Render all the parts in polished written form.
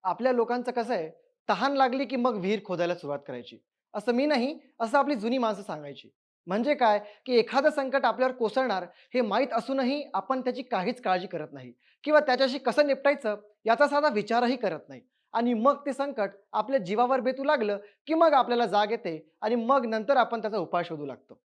आपल्या लोकांचं कसं आहे, तहान लागली की मग विहीर खोदायला सुरुवात करायची. असं मी नाही, असं आपली जुनी माणसं सांगायची. म्हणजे काय, की एखादं संकट आपल्यावर कोसळणार हे माहीत असूनही आपण त्याची काहीच काळजी करत नाही किंवा त्याच्याशी कसं निपटायचं याचा साधा विचारही करत नाही. आणि मग ते संकट आपल्या जीवावर बेतू लागलं, की मग आपल्याला जाग येते आणि मग नंतर आपण त्याचा उपाय शोधू लागतो.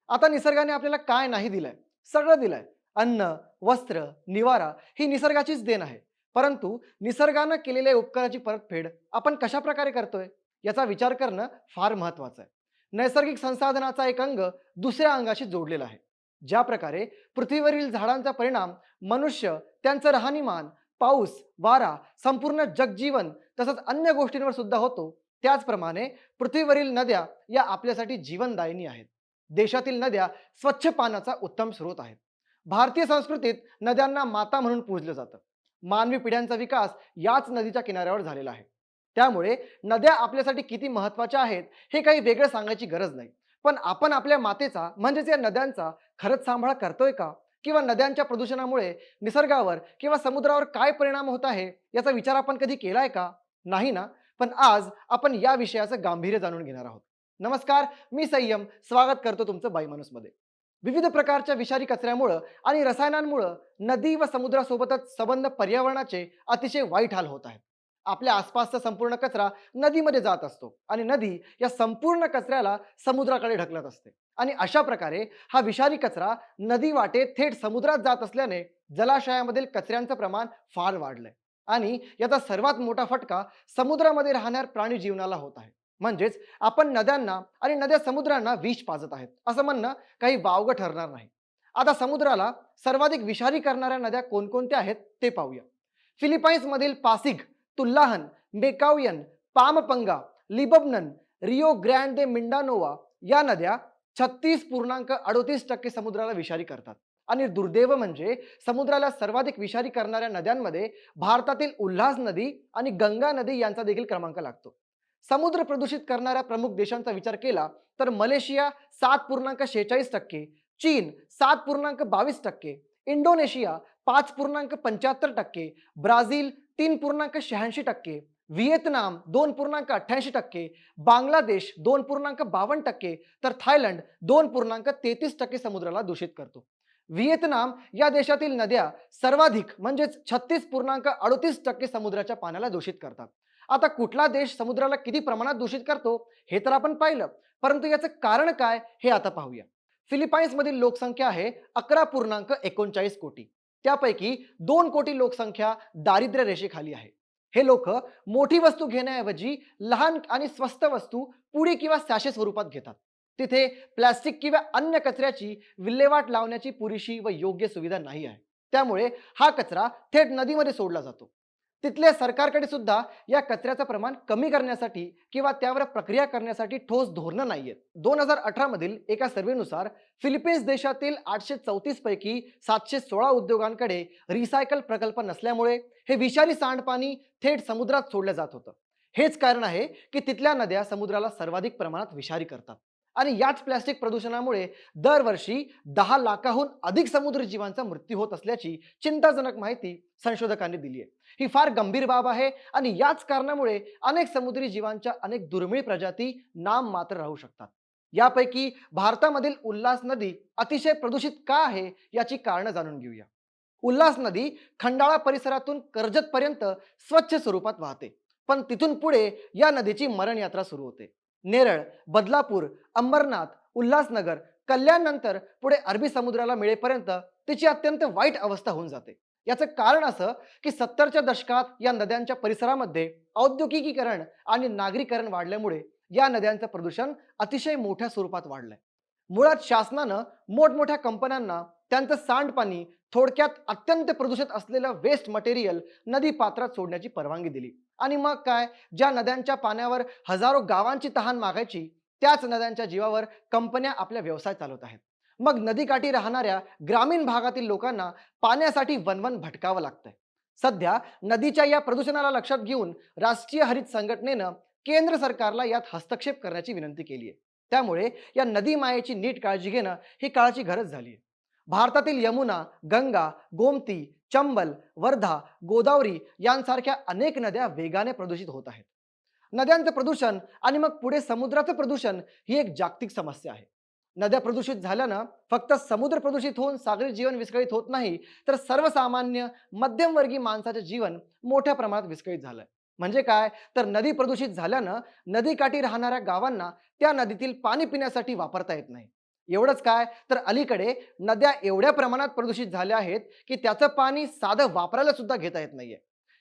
आता निसर्गाने आपल्याला काय नाही दिलंय? सगळं दिलंय. अन्न, वस्त्र, निवारा ही निसर्गाचीच देण आहे. परंतु निसर्गानं केलेल्या उपकाराची परतफेड आपण कशाप्रकारे करतोय? याचा विचार करणं फार महत्त्वाचं आहे. नैसर्गिक संसाधनाचा एक अंग दुसऱ्या अंगाशी जोडलेला आहे. ज्या प्रकारे पृथ्वीवरील झाडांचा परिणाम मनुष्य, त्यांचं राहणीमान, पाऊस, वारा, संपूर्ण जगजीवन तसंच अन्य गोष्टींवर सुद्धा होतो, त्याचप्रमाणे पृथ्वीवरील नद्या या आपल्यासाठी जीवनदायिनी आहेत. देशातील नद्या स्वच्छ पाण्याचा उत्तम स्रोत आहेत. भारतीय संस्कृतीत नद्यांना माता म्हणून पूजलं जातं. मानवी पिढ्यांचा विकास याच नदीच्या किनाऱ्यावर झालेला आहे. त्यामुळे नद्या आपल्यासाठी किती महत्त्वाच्या आहेत हे काही वेगळं सांगायची गरज नाही. पण आपण आपल्या मातेचा म्हणजेच या नद्यांचा खरंच सांभाळ करतोय का? किंवा नद्यांच्या प्रदूषणामुळे निसर्गावर किंवा समुद्रावर काय परिणाम होत आहे याचा विचार आपण कधी केलाय का? नाही ना? पण आज आपण या विषयाचं गांभीर्य जाणून घेणार आहोत. नमस्कार, मी संयम स्वागत करतो तुमचं बाई माणूसमध्ये. विविध प्रकारच्या विषारी कचऱ्यामुळं आणि रसायनांमुळं नदी व समुद्रासोबतच संबंध पर्यावरणाचे अतिशय वाईट हाल होत आहेत. आपल्या आसपासचा संपूर्ण कचरा नदीमध्ये जात असतो आणि नदी या संपूर्ण कचऱ्याला समुद्राकडे ढकलत असते. आणि अशा प्रकारे हा विषारी कचरा नदी वाटे थेट समुद्रात जात असल्याने जलाशयामधील कचऱ्यांचं प्रमाण फार वाढलंय. आणि याचा सर्वात मोठा फटका समुद्रामध्ये राहणाऱ्या प्राणी जीवनाला होत आहे. म्हणजेच आपण नद्यांना आणि नद्या समुद्रांना विष पाजत आहेत असं म्हणणं काही वावगं ठरणार नाही. आता समुद्राला सर्वाधिक विषारी करणाऱ्या नद्या कोणकोणत्या आहेत ते पाहूया. फिलिपाईन्स मधील पासिग, तुल्लाहन, मेकाउयन, पामपंगा, लिबबनन, रिओ ग्रँड दे मिंडानोवा या नद्या 36.38% समुद्राला विषारी करतात. आणि दुर्दैव म्हणजे समुद्राला सर्वाधिक विषारी करणाऱ्या नद्यांमध्ये भारतातील उल्हास नदी आणि गंगा नदी यांचा देखील क्रमांक लागतो. समुद्र प्रदूषित करणाऱ्या प्रमुख देशांचा विचार केला तर मलेशिया 7.46%, चीन 7.22%, इंडोनेशिया 5.75%, ब्राझील 3.86%, व्हिएतनाम 2.88%, बांगलादेश 2.52%, तर थायलंड 2.33% समुद्राला दूषित करतो. व्हिएतनाम या देशातील नद्या सर्वाधिक म्हणजेच 36.38% समुद्राच्या पाण्याला दूषित करतात. आता कुठला देश समुद्राला किती प्रमाणात दूषित करतो हे तर आपण पाहिलं, परंतु याचं कारण काय हे आता पाहूया. फिलिपाईन्स मधील लोकसंख्या आहे 11.39 कोटी. त्यापैकी 2 कोटी लोकसंख्या दारिद्र्य रेषेखाली आहे. हे लोक मोठी वस्तू घेण्याऐवजी लहान आणि स्वस्त वस्तू पुडी किंवा सॅशे स्वरूपात घेतात. तिथे प्लास्टिक किंवा अन्य कचऱ्याची विल्हेवाट लावण्याची पुरेशी व योग्य सुविधा नाही आहे. त्यामुळे हा कचरा थेट नदीमध्ये सोडला जातो. तिथल्या सरकारकडे सुद्धा या कचऱ्याचं प्रमाण कमी करण्यासाठी किंवा त्यावर प्रक्रिया करण्यासाठी ठोस धोरणं नाहीयेत. 2018 मधील एका सर्व्हेनुसार फिलिपिन्स देशातील 834 पैकी 716 उद्योगांकडे रिसायकल प्रकल्प नसल्यामुळे हे विषारी सांडपाणी थेट समुद्रात सोडलं जात होतं. हेच कारण आहे की तिथल्या नद्या समुद्राला सर्वाधिक प्रमाणात विषारी करतात. आणि याच प्लास्टिक प्रदूषणामुळे दरवर्षी 10 लाखाहून अधिक समुद्री जीवांचा मृत्यू होत असल्याची चिंताजनक माहिती संशोधकांनी दिली आहे. ही फार गंभीर बाब आहे आणि याच कारणामुळे अनेक समुद्री जीवांच्या अनेक दुर्मिळ प्रजाती नाम मात्र राहू शकतात. यापैकी भारतामधील उल्हास नदी अतिशय प्रदूषित का आहे याची कारणं जाणून घेऊया. उल्हास नदी खंडाळा परिसरातून कर्जत पर्यंत स्वच्छ स्वरूपात वाहते. पण तिथून पुढे या नदीची मरण यात्रा सुरू होते. नेरळ, बदलापूर, अंबरनाथ, उल्हासनगर, कल्याण नंतर पुढे अरबी समुद्राला मिळेपर्यंत तिची अत्यंत वाईट अवस्था होऊन जाते. याचं कारण असं की 70च्या दशकात या नद्यांच्या परिसरामध्ये औद्योगिकीकरण आणि नागरीकरण वाढल्यामुळे या नद्यांचं प्रदूषण अतिशय मोठ्या स्वरूपात वाढलंय. मुळात शासनानं मोठमोठ्या कंपन्यांना त्यांचं सांडपाणी, थोडक्यात अत्यंत प्रदूषित असलेलं वेस्ट मटेरियल नदी पात्रात सोडण्याची परवानगी दिली. आणि मग काय, ज्या नद्यांच्या पाण्यावर हजारो गावांची तहान मागायची त्याच नद्यांच्या जीवावर कंपन्या आपल्या व्यवसाय चालवत आहेत. मग नदीकाठी राहणाऱ्या ग्रामीण भागातील लोकांना पाण्यासाठी वनवन भटकावं लागतंय. सध्या नदीच्या या प्रदूषणाला लक्षात घेऊन राष्ट्रीय हरित संघटनेनं केंद्र सरकारला यात हस्तक्षेप करण्याची विनंती केली आहे. त्यामुळे या नदी मायेची नीट काळजी घेणं ही काळाची गरज झाली आहे. भारतातील यमुना, गंगा, गोमती, चंबल, वर्धा, गोदावरी यांसारख्या अनेक नद्या वेगाने प्रदूषित होत आहेत. नद्यांचं प्रदूषण आणि मग पुढे समुद्राचं प्रदूषण ही एक जागतिक समस्या आहे. नद्या प्रदूषित झाल्यानं फक्त समुद्र प्रदूषित होऊन सागरी जीवन विस्कळीत होत नाही, तर सर्वसामान्य मध्यमवर्गीय माणसाचे जीवन मोठ्या प्रमाणात विस्कळीत झालंय. म्हणजे काय, तर नदी प्रदूषित झाल्यानं नदीकाठी राहणाऱ्या गावांना त्या नदीतील पाणी पिण्यासाठी वापरता येत नाही. एवढंच काय, तर अलीकडे नद्या एवढ्या प्रमाणात प्रदूषित झाल्या आहेत की त्याचं पाणी साधं वापरायला सुद्धा घेता येत नाहीये.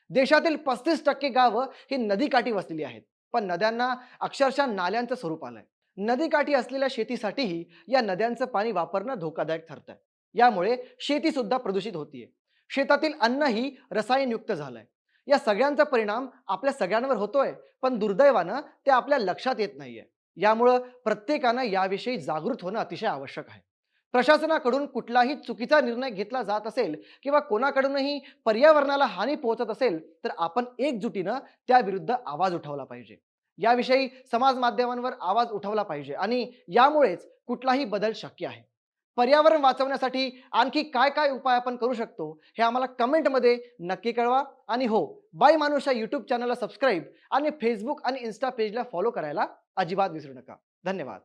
देशातील 35% गावं ही नदीकाठी वसलेली आहेत, पण नद्यांना अक्षरशः नाल्यांचं स्वरूप आलंय. नदीकाठी असलेल्या शेतीसाठीही या नद्यांचं पाणी वापरणं धोकादायक ठरतंय. यामुळे शेती सुद्धा प्रदूषित होतीये. शेतातील अन्नही रसायनयुक्त झालंय. या सगळ्यांचा परिणाम आपल्या सगळ्यांवर होतोय, पण दुर्दैवानं ते आपल्या लक्षात येत नाहीये. यामुळं प्रत्येकानं याविषयी जागृत होणं अतिशय आवश्यक आहे. प्रशासनाकडून कुठलाही चुकीचा निर्णय घेतला जात असेल किंवा कोणाकडूनही पर्यावरणाला हानी पोहोचत असेल, तर आपण एकजुटीनं त्याविरुद्ध आवाज उठवला पाहिजे. याविषयी समाज माध्यमांवर आवाज उठवला पाहिजे आणि यामुळेच कुठलाही बदल शक्य आहे. पर्यावरण वाचवण्यासाठी आणखी काय काय उपाय आपण करू शकतो हे आम्हाला कमेंटमध्ये नक्की कळवा. आणि हो, बाय मानुषा यूट्यूब चॅनलला सबस्क्राईब आणि फेसबुक आणि इन्स्टा पेजला फॉलो करायला अजिबात विसरू नका. धन्यवाद.